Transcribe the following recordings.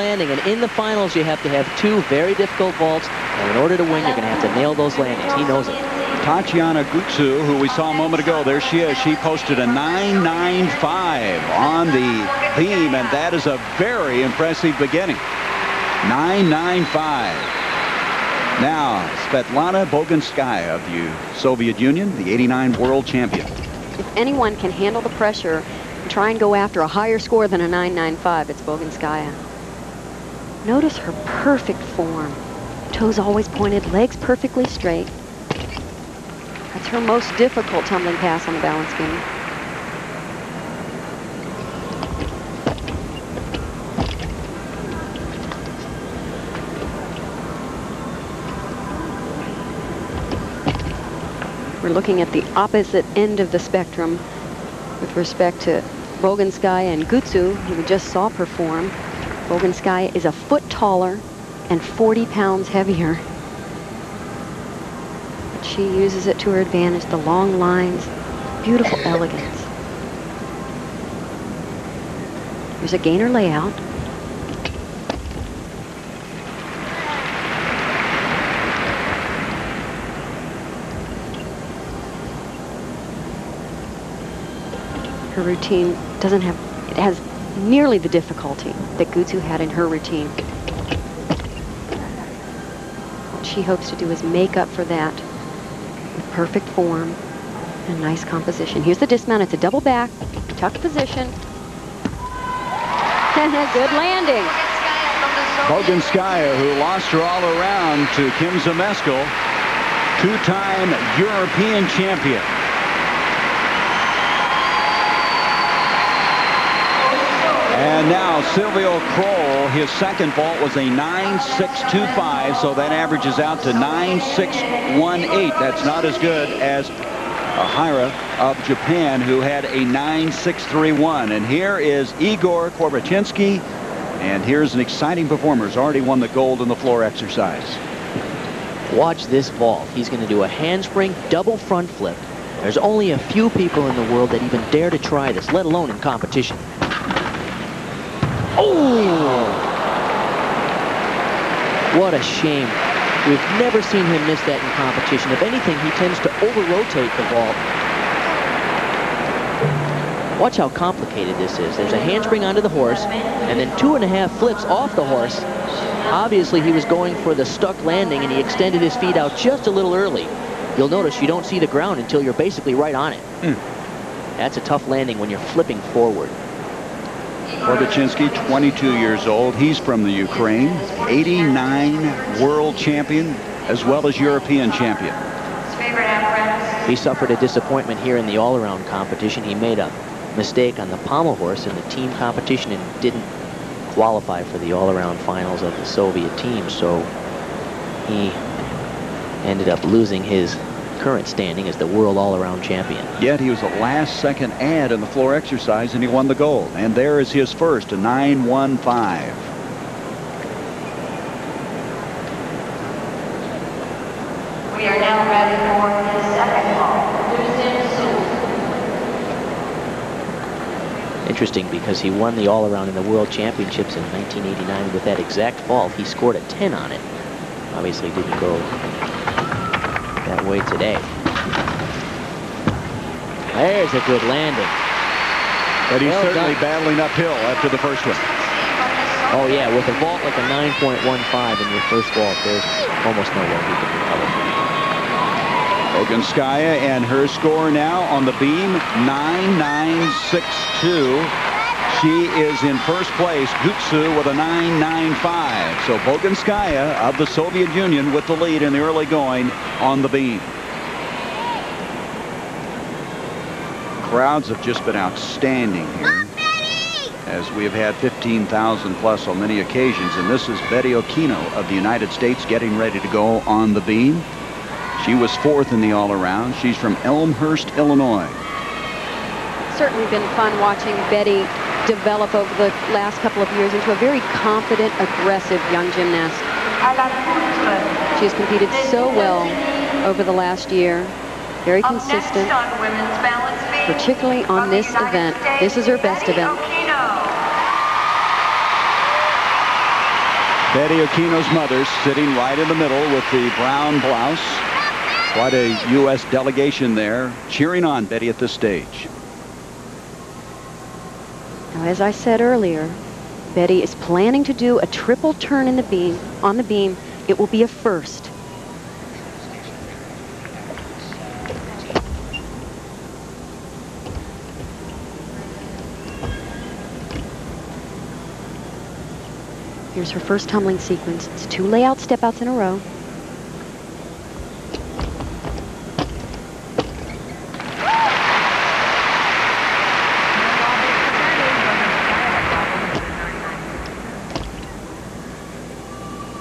landing, and in the finals you have to have 2 very difficult vaults, and in order to win you're going to have to nail those landings. He knows it. Tatiana Gutsu, who we saw a moment ago, there she is. She posted a 9.95 on the beam, and that is a very impressive beginning. 9.95. Now, Svetlana Boginskaya of the Soviet Union, the '89 world champion. If anyone can handle the pressure and try and go after a higher score than a 9.95, it's Boginskaya. Notice her perfect form. Toes always pointed, legs perfectly straight. That's her most difficult tumbling pass on the balance beam. We're looking at the opposite end of the spectrum with respect to Boginskaya and Gutsu, who we just saw perform. Boginskaya is a foot taller and 40 pounds heavier. But she uses it to her advantage, the long lines, beautiful elegance. Here's a gainer layout. Her routine doesn't have, it has nearly the difficulty that Gutsu had in her routine. What she hopes to do is make up for that with perfect form and nice composition. Here's the dismount. It's a double back, tucked position. And a good landing. Boginskaya, who lost her all around to Kim Zemeskel, 2-time European champion. And now Silvio Kroll, his second vault was a 9.625, so that averages out to 9.618. That's not as good as Ahira of Japan, who had a 9.631. And here is Igor Korbachinsky, and here's an exciting performer who's already won the gold in the floor exercise. Watch this vault. He's going to do a handspring double front flip. There's only a few people in the world that even dare to try this, let alone in competition. Oh! What a shame. We've never seen him miss that in competition. If anything, he tends to over-rotate the vault. Watch how complicated this is. There's a handspring onto the horse, and then 2.5 flips off the horse. Obviously, he was going for the stuck landing, and he extended his feet out just a little early. You'll notice you don't see the ground until you're basically right on it. That's a tough landing when you're flipping forward. Korbachinsky, 22 years old. He's from the Ukraine. 89 world champion as well as European champion. He suffered a disappointment here in the all-around competition. He made a mistake on the pommel horse in the team competition and didn't qualify for the all-around finals of the Soviet team, so he ended up losing his current standing as the world all-around champion. Yet he was a last-second add in the floor exercise, and he won the gold. And there is his first, a 9.15. We are now ready for the second ball. Interesting, because he won the all-around in the World Championships in 1989 with that exact vault. He scored a 10 on it. Obviously didn't go that way today. There's a good landing. But he's certainly battling uphill after the first one. Oh yeah, with a vault like a 9.15 in your first vault, there's almost no way he can recover. Boginskaya and her score now on the beam, 9.962. She is in first place. Gutsu with a 9.95. So Boginskaya of the Soviet Union with the lead in the early going on the beam. Crowds have just been outstanding here, as we have had 15,000 plus on many occasions. And this is Betty Okino of the United States getting ready to go on the beam. She was fourth in the all-around. She's from Elmhurst, Illinois. Certainly been fun watching Betty develop over the last couple of years into a very confident, aggressive young gymnast. She has competed so well over the last year. Very consistent, particularly on this event. This is her best event. Betty Aquino's mother sitting right in the middle with the brown blouse. Quite a U.S. delegation there cheering on Betty at this stage. Now, as I said earlier, Betty is planning to do a triple turn in the beam. On the beam, it will be a first. Here's her first tumbling sequence. It's 2 layout step outs in a row.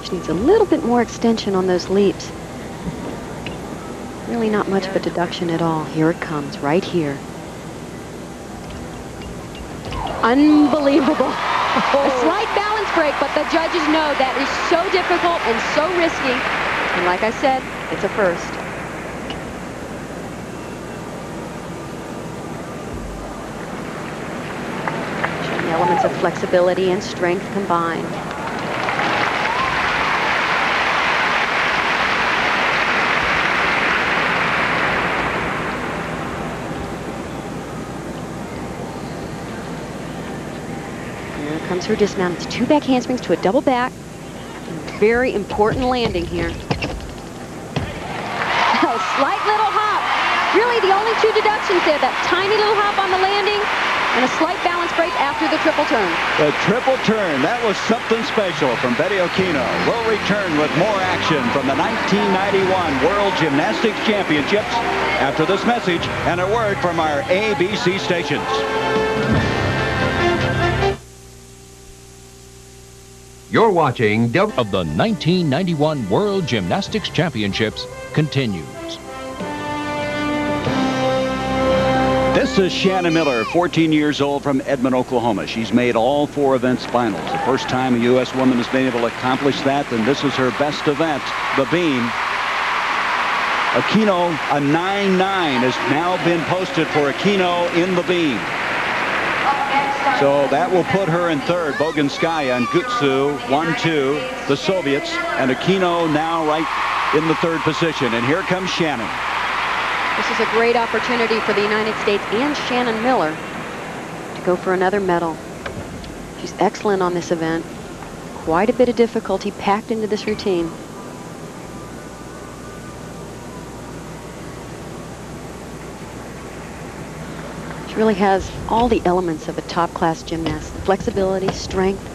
She needs a little bit more extension on those leaps. Really not much of a deduction at all. Here it comes, right here. Unbelievable. A slight balance break, but the judges know that is so difficult and so risky. And like I said, it's a first. Showing elements of flexibility and strength combined. Comes her dismount. It's 2 back handsprings to a double back. Very important landing here. A slight little hop. Really the only 2 deductions there. That tiny little hop on the landing and a slight balance break after the triple turn. The triple turn, that was something special from Betty Aquino. We'll return with more action from the 1991 World Gymnastics Championships after this message and a word from our ABC stations. You're watching of the 1991 World Gymnastics Championships continues. This is Shannon Miller, 14 years old, from Edmond, Oklahoma. She's made all 4 events finals. The first time a U.S. woman has been able to accomplish that, and this is her best event, the beam. Aquino, a 9.9 has now been posted for Aquino in the beam. So that will put her in third. Boginskaya and Gutsu, 1-2, the Soviets, and Aquino now right in the third position. And here comes Shannon. This is a great opportunity for the United States and Shannon Miller to go for another medal. She's excellent on this event. Quite a bit of difficulty packed into this routine. She really has all the elements of a top-class gymnast. Flexibility, strength,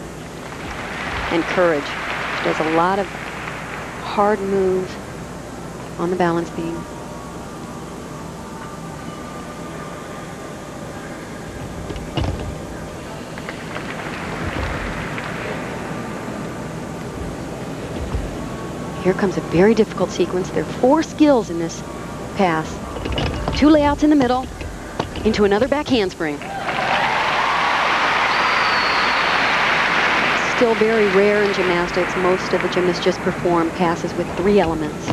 and courage. She does a lot of hard moves on the balance beam. Here comes a very difficult sequence. There are 4 skills in this pass. 2 layouts in the middle, into another back handspring. Still very rare in gymnastics. Most of the gymnasts just perform passes with 3 elements.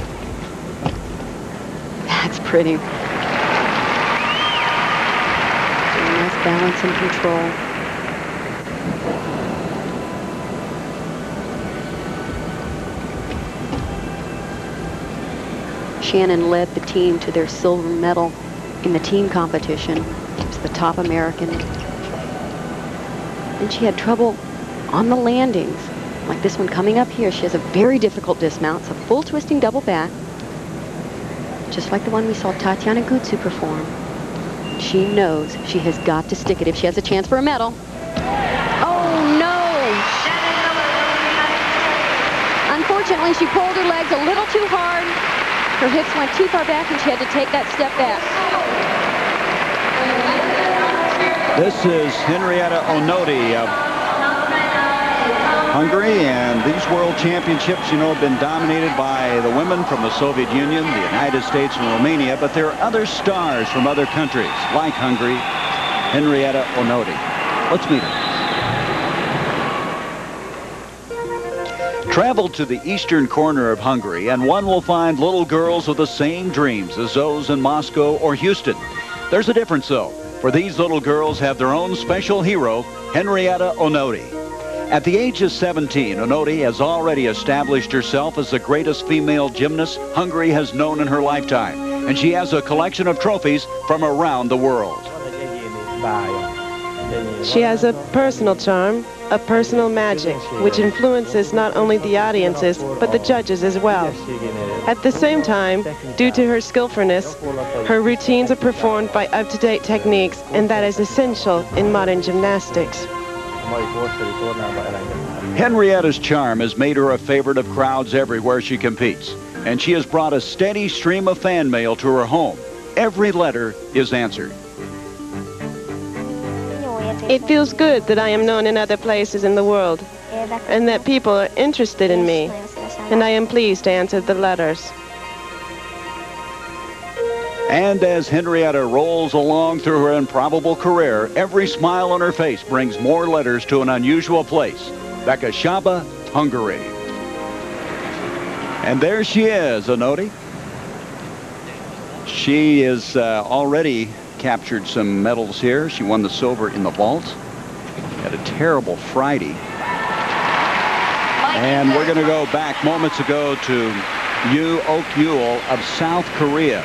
That's pretty. Very nice balance and control. Shannon led the team to their silver medal in the team competition. She was the top American. And she had trouble on the landings. Like this one coming up here, she has a very difficult dismount. It's a full twisting double back. Just like the one we saw Tatiana Gutsu perform. She knows she has got to stick it if she has a chance for a medal. Oh no! Unfortunately, she pulled her legs a little too hard. Her hips went too far back and she had to take that step back. This is Henrietta Onodi of Hungary, and these world championships, you know, have been dominated by the women from the Soviet Union, the United States, and Romania, but there are other stars from other countries, like Hungary, Henrietta Onodi. Let's meet her. Travel to the eastern corner of Hungary, and one will find little girls with the same dreams as those in Moscow or Houston. There's a difference, though, for these little girls have their own special hero, Henrietta Onodi. At the age of 17, Onodi has already established herself as the greatest female gymnast Hungary has known in her lifetime. And she has a collection of trophies from around the world. She has a personal charm, a personal magic, which influences not only the audiences, but the judges as well. At the same time, due to her skillfulness, her routines are performed by up-to-date techniques, and that is essential in modern gymnastics. Henrietta's charm has made her a favorite of crowds everywhere she competes, and she has brought a steady stream of fan mail to her home. Every letter is answered. It feels good that I am known in other places in the world, and that people are interested in me, and I am pleased to answer the letters. And as Henrietta rolls along through her improbable career, every smile on her face brings more letters to an unusual place, Bekashaba, Hungary. And there she is, Onodi. She is already captured some medals here. She won the silver in the vault. Had a terrible Friday. And we're going to go back moments ago to Yoo Ok-yeol of South Korea.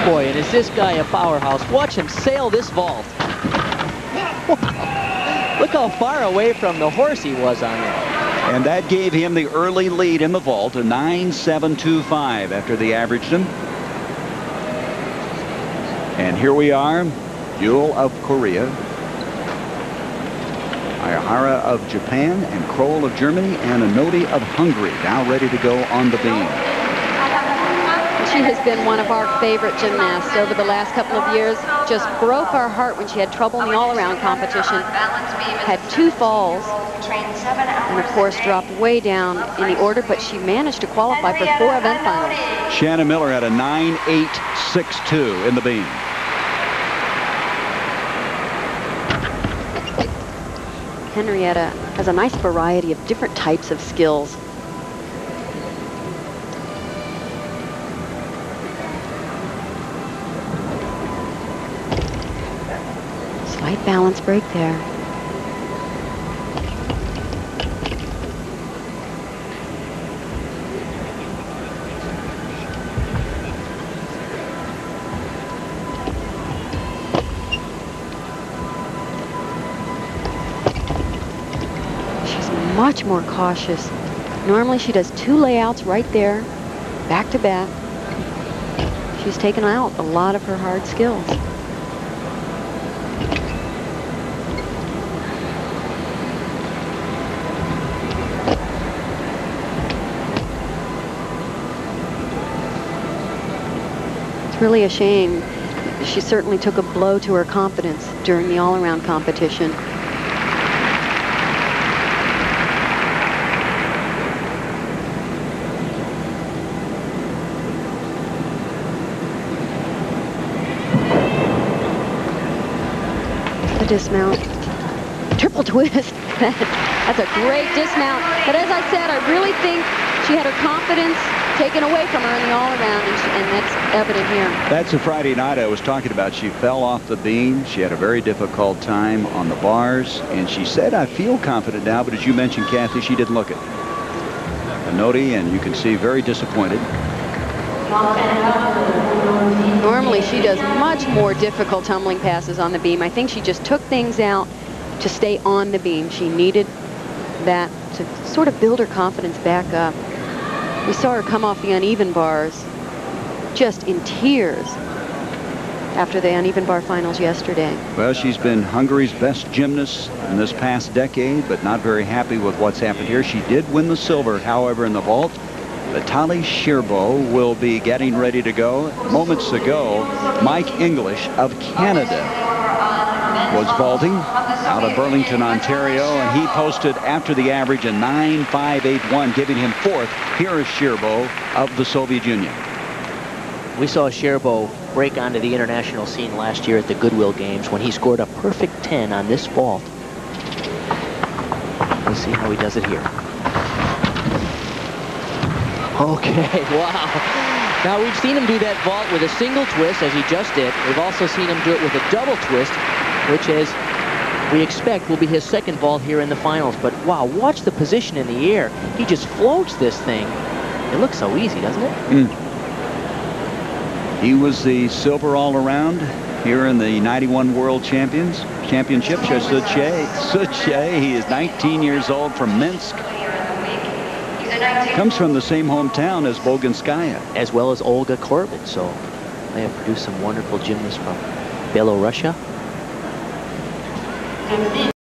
Boy, and is this guy a powerhouse. Watch him sail this vault. Look how far away from the horse he was on it. And that gave him the early lead in the vault, a 9.725 after they averaged him. And here we are, Yeol of Korea, Aihara of Japan, and Kroll of Germany, and Onodi of Hungary, now ready to go on the beam. She has been one of our favorite gymnasts over the last couple of years. Just broke our heart when she had trouble in the all-around competition. Had 2 falls, and of course dropped way down in the order, but she managed to qualify for 4 event finals. Shannon Miller had a 9.862 in the beam. Henrietta has a nice variety of different types of skills. Slight balance break there. Much more cautious. Normally she does 2 layouts right there, back to back. She's taken out a lot of her hard skills. It's really a shame. She certainly took a blow to her confidence during the all-around competition. Dismount, triple twist. That's a great dismount. But as I said, I really think she had her confidence taken away from her in the all-around, and that's evident here. That's the Friday night I was talking about. She fell off the beam. She had a very difficult time on the bars, and she said, I feel confident now, but as you mentioned, Kathy, she didn't look it. Onodi, and you can see, very disappointed. Normally she does much more difficult tumbling passes on the beam. I think she just took things out to stay on the beam. She needed that to sort of build her confidence back up. We saw her come off the uneven bars just in tears after the uneven bar finals yesterday. Well, she's been Hungary's best gymnast in this past decade, but not very happy with what's happened here. She did win the silver, however, in the vault. Vitaly Shirbo will be getting ready to go. Moments ago, Mike English of Canada was vaulting out of Burlington, Ontario, and he posted after the average a 9.581, giving him 4th. Here is Shirbo of the Soviet Union. We saw Shirbo break onto the international scene last year at the Goodwill Games when he scored a perfect 10 on this vault. Let's see how he does it here. Okay, wow. Now we've seen him do that vault with a single twist, as he just did. We've also seen him do it with a double twist, which has we expect will be his second vault here in the finals. But wow, watch the position in the air. He just floats this thing. It looks so easy, doesn't it? He was the silver all-around here in the 91 World Championship. Suche, he is 19 years old, from Minsk. Comes from the same hometown as Boginskaya. As well as Olga Korbut. So they have produced some wonderful gymnasts from Belarusia.